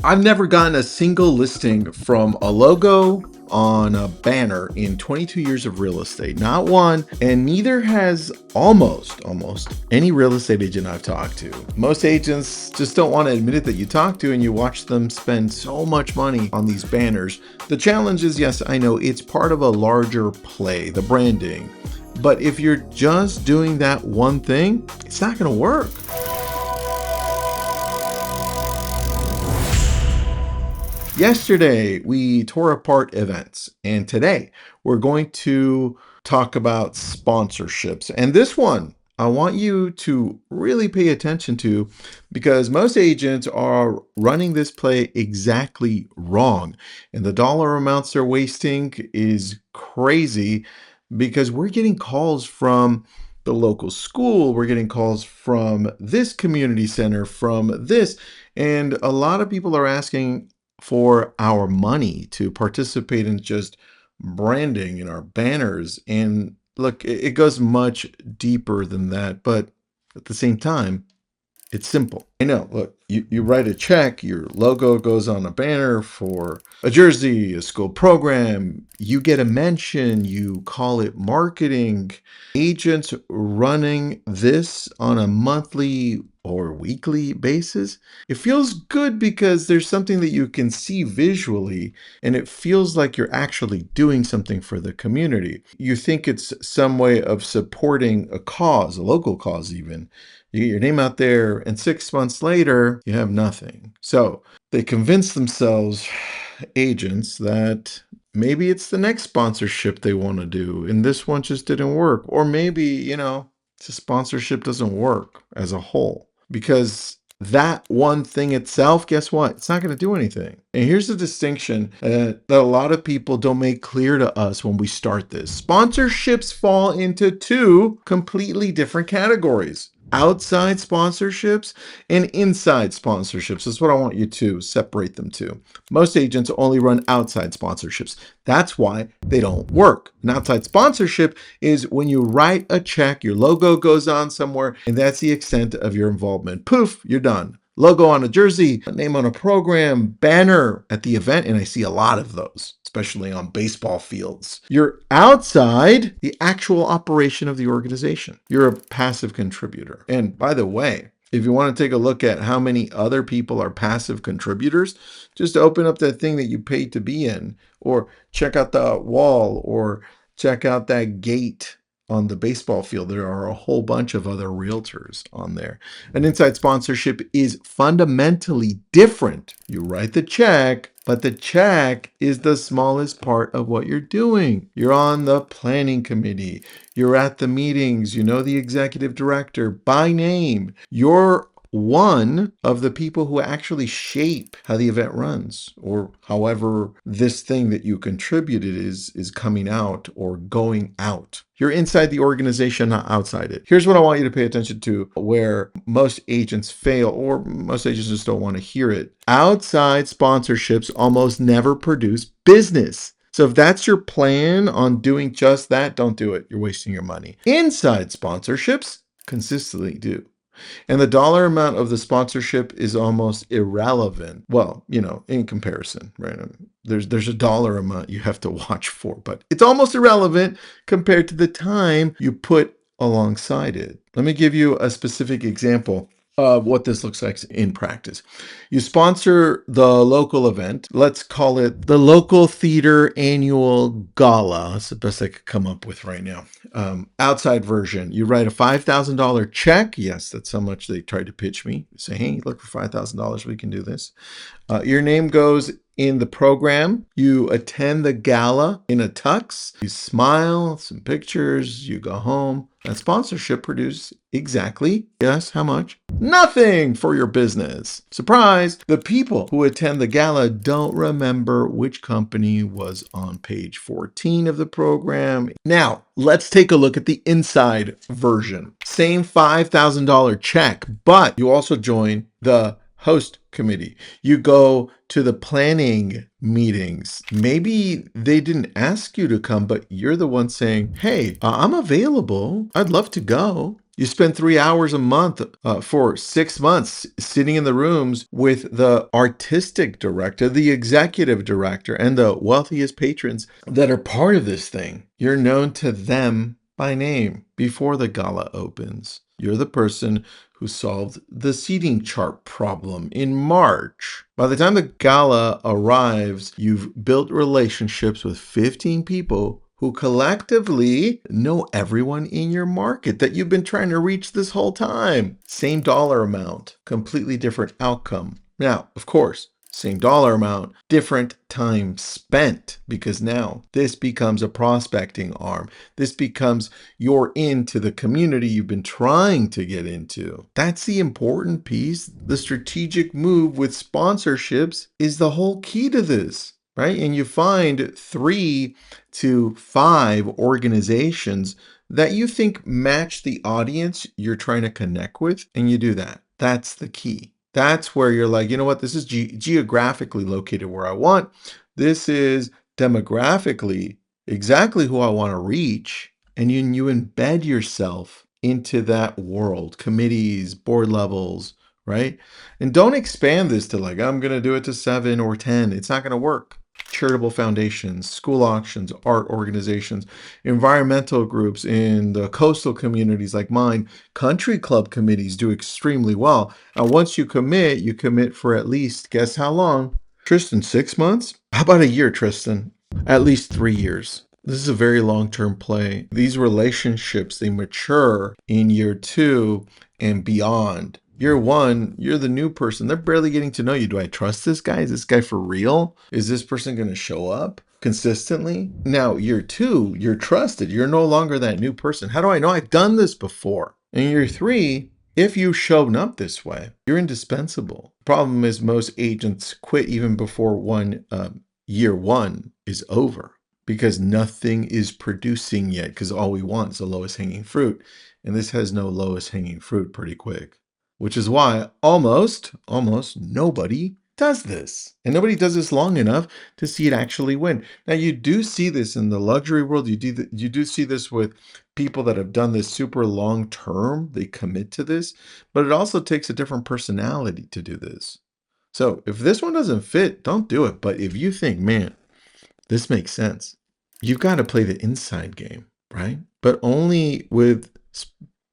I've never gotten a single listing from a logo on a banner in 22 years of real estate. Not one, and neither has almost any real estate agent I've talked to. Most agents just don't want to admit it that you talk to, and you watch them spend so much money on these banners. The challenge is, yes, I know it's part of a larger play, the branding. But if you're just doing that one thing, it's not going to work. Yesterday, we tore apart events, and today we're going to talk about sponsorships. And this one, I want you to really pay attention to because most agents are running this play exactly wrong. And the dollar amounts they're wasting is crazy because we're getting calls from the local school, we're getting calls from this community center, from this. And a lot of people are asking for our money to participate in just branding in our banners. And look, it goes much deeper than that, but at the same time, it's simple. I know. Look, you write a check, your logo goes on a banner for a jersey, a school program. You get a mention, you call it marketing. Agents running this on a monthly or weekly basis, it feels good because there's something that you can see visually and it feels like you're actually doing something for the community. You think it's some way of supporting a cause, a local cause even. You get your name out there, and 6 months later, you have nothing. So they convince themselves, agents, that maybe it's the next sponsorship they want to do, and this one just didn't work. Or maybe, the sponsorship doesn't work as a whole because that one thing itself, guess what? It's not going to do anything. And here's the distinction that a lot of people don't make clear to us when we start this. Sponsorships fall into two completely different categories: outside sponsorships and inside sponsorships. That's what I want you to separate them to. Most agents only run outside sponsorships. That's why they don't work. An outside sponsorship is when you write a check, your logo goes on somewhere, and that's the extent of your involvement. Poof, you're done. Logo on a jersey, a name on a program, banner at the event, and I see a lot of those, especially on baseball fields. You're outside the actual operation of the organization. You're a passive contributor. And by the way, if you want to take a look at how many other people are passive contributors, just open up that thing that you paid to be in, or check out the wall, or check out that gate on the baseball field. There are a whole bunch of other realtors on there. An inside sponsorship is fundamentally different. You write the check, but the check is the smallest part of what you're doing. You're on the planning committee. You're at the meetings. You know the executive director by name. You're one of the people who actually shape how the event runs, or however this thing that you contributed is coming out or going out. You're inside the organization, not outside it. Here's what I want you to pay attention to where most agents fail, or most agents just don't want to hear it. Outside sponsorships almost never produce business. So if that's your plan on doing just that, don't do it. You're wasting your money. Inside sponsorships consistently do. And the dollar amount of the sponsorship is almost irrelevant. Well, in comparison, right? There's a dollar amount you have to watch for, but it's almost irrelevant compared to the time you put alongside it. Let me give you a specific example of what this looks like in practice. You sponsor the local event. Let's call it the local theater annual gala. That's the best I could come up with right now. Outside version, you write a $5,000 check. Yes, that's how much they tried to pitch me. Say, hey, look, for $5,000, we can do this. Your name goes in the program. You attend the gala in a tux. You smile, some pictures, you go home. That sponsorship produced exactly, guess how much? Nothing for your business. Surprise! The people who attend the gala don't remember which company was on page 14 of the program. Now, let's take a look at the inside version. Same $5,000 check, but you also join the host committee. You go to the planning meetings. Maybe they didn't ask you to come, but you're the one saying, hey, I'm available. I'd love to go. You spend 3 hours a month for 6 months sitting in the rooms with the artistic director, the executive director, and the wealthiest patrons that are part of this thing. You're known to them by name before the gala opens. You're the person who solved the seating chart problem in March. By the time the gala arrives, you've built relationships with 15 people who collectively know everyone in your market that you've been trying to reach this whole time. Same dollar amount, completely different outcome. Now, of course, same dollar amount, different time spent, because now this becomes a prospecting arm. This becomes you're into the community you've been trying to get into. That's the important piece. The strategic move with sponsorships is the whole key to this, right? And you find 3 to 5 organizations that you think match the audience you're trying to connect with, and you do that. That's the key. That's where you're like, you know what, this is geographically located where I want. This is demographically exactly who I want to reach. And you embed yourself into that world, committees, board levels, right? And don't expand this to like, I'm going to do it to 7 or 10. It's not going to work. Charitable foundations, school auctions, art organizations, environmental groups in the coastal communities like mine, country club committees do extremely well. And once you commit for at least, guess how long? Tristan, 6 months? How about a year, Tristan? At least 3 years. This is a very long-term play. These relationships, they mature in year 2 and beyond. Year 1, you're the new person. They're barely getting to know you. Do I trust this guy? Is this guy for real? Is this person going to show up consistently? Now, year 2, you're trusted. You're no longer that new person. How do I know? I've done this before. In year 3, if you've shown up this way, you're indispensable. Problem is most agents quit even before year 1 is over because nothing is producing yet because all we want is the lowest hanging fruit. And this has no lowest hanging fruit pretty quick, which is why almost nobody does this. And nobody does this long enough to see it actually win. Now, you do see this in the luxury world. You do see this with people that have done this super long term. They commit to this, but it also takes a different personality to do this. So if this one doesn't fit, don't do it. But if you think, man, this makes sense, you've got to play the inside game, right? But only with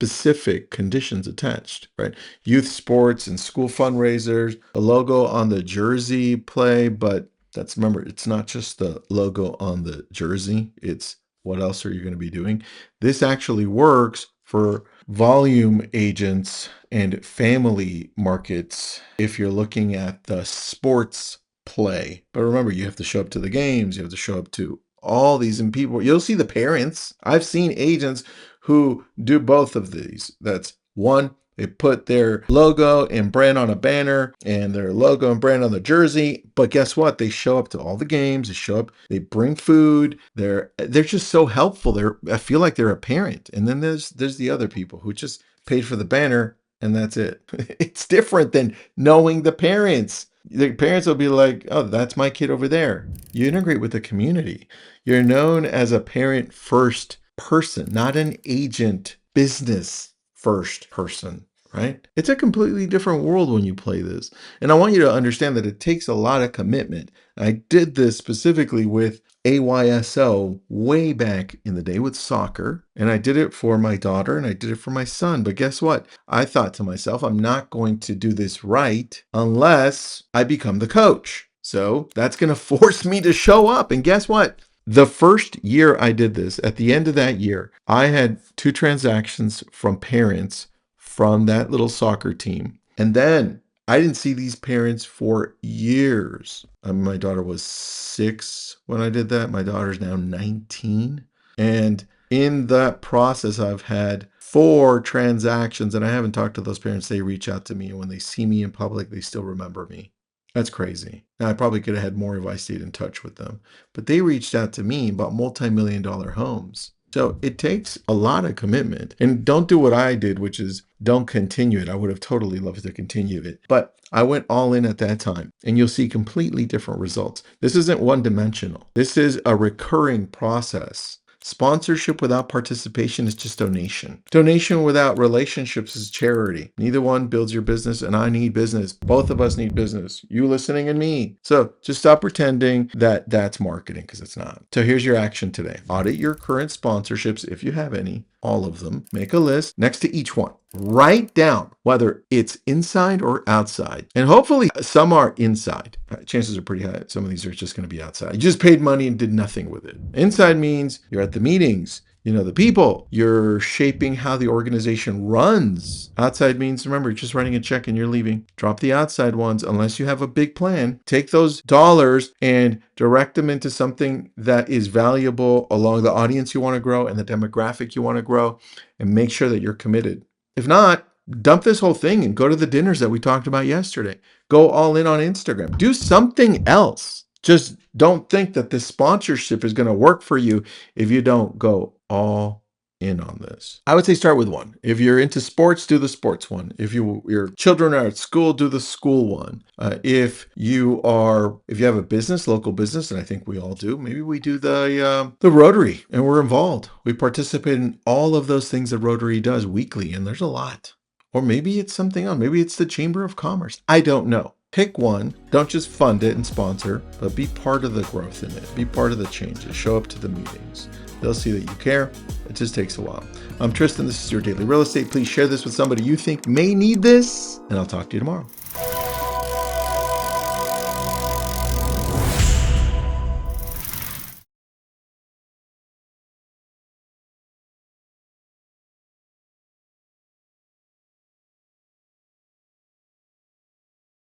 specific conditions attached, right? Youth sports and school fundraisers, a logo on the jersey play, but remember, it's not just the logo on the jersey, it's what else are you going to be doing? This actually works for volume agents and family markets if you're looking at the sports play. But remember, you have to show up to the games, you have to show up to all these, and people, you'll see the parents. I've seen agents who do both of these. That's one, they put their logo and brand on a banner and their logo and brand on the jersey. But guess what? They show up to all the games. They show up, they bring food. They're just so helpful. I feel like they're a parent. And then there's the other people who just paid for the banner and that's it. It's different than knowing the parents. The parents will be like, oh, that's my kid over there. You integrate with the community. You're known as a parent first person, not an agent business first person, right? It's a completely different world when you play this. And I want you to understand that it takes a lot of commitment. I did this specifically with AYSO way back in the day with soccer, and I did it for my daughter and I did it for my son. But guess what? I thought to myself, I'm not going to do this right unless I become the coach. So that's going to force me to show up. And guess what? The first year I did this, at the end of that year, I had 2 transactions from parents from that little soccer team. And then I didn't see these parents for years. My daughter was 6 when I did that. My daughter's now 19. And in that process, I've had 4 transactions, and I haven't talked to those parents. They reach out to me, and when they see me in public, they still remember me. That's crazy. Now, I probably could have had more if I stayed in touch with them, but they reached out to me about multi-million-dollar homes. So it takes a lot of commitment. And don't do what I did, which is don't continue it. I would have totally loved to continue it, but I went all in at that time, and you'll see completely different results. This isn't one dimensional. This is a recurring process. Sponsorship without participation is just donation. Donation without relationships is charity. Neither one builds your business, and I need business. Both of us need business. You listening and me. So just stop pretending that that's marketing, because it's not. So here's your action today. Audit your current sponsorships if you have any, all of them. Make a list next to each one. Write down whether it's inside or outside. And hopefully some are inside. Chances are pretty high some of these are just going to be outside. You just paid money and did nothing with it. Inside means you're at the meetings, you know the people, you're shaping how the organization runs. Outside means, remember, you're just writing a check and you're leaving. Drop the outside ones unless you have a big plan. Take those dollars and direct them into something that is valuable along the audience you want to grow and the demographic you want to grow, and make sure that you're committed. If not, dump this whole thing and go to the dinners that we talked about yesterday. Go all in on Instagram. Do something else. Just don't think that this sponsorship is going to work for you if you don't go all in on this. I would say start with one. If you're into sports, do the sports one. If your children are at school, do the school one. If you have a business, local business, and I think we all do, maybe we do the Rotary and we're involved. We participate in all of those things that Rotary does weekly, and there's a lot. Or maybe it's something else. Maybe it's the Chamber of Commerce. I don't know. Pick one. Don't just fund it and sponsor, but be part of the growth in it. Be part of the changes. Show up to the meetings. They'll see that you care. It just takes a while. I'm Tristan. This is your Daily Real Estate. Please share this with somebody you think may need this, and I'll talk to you tomorrow.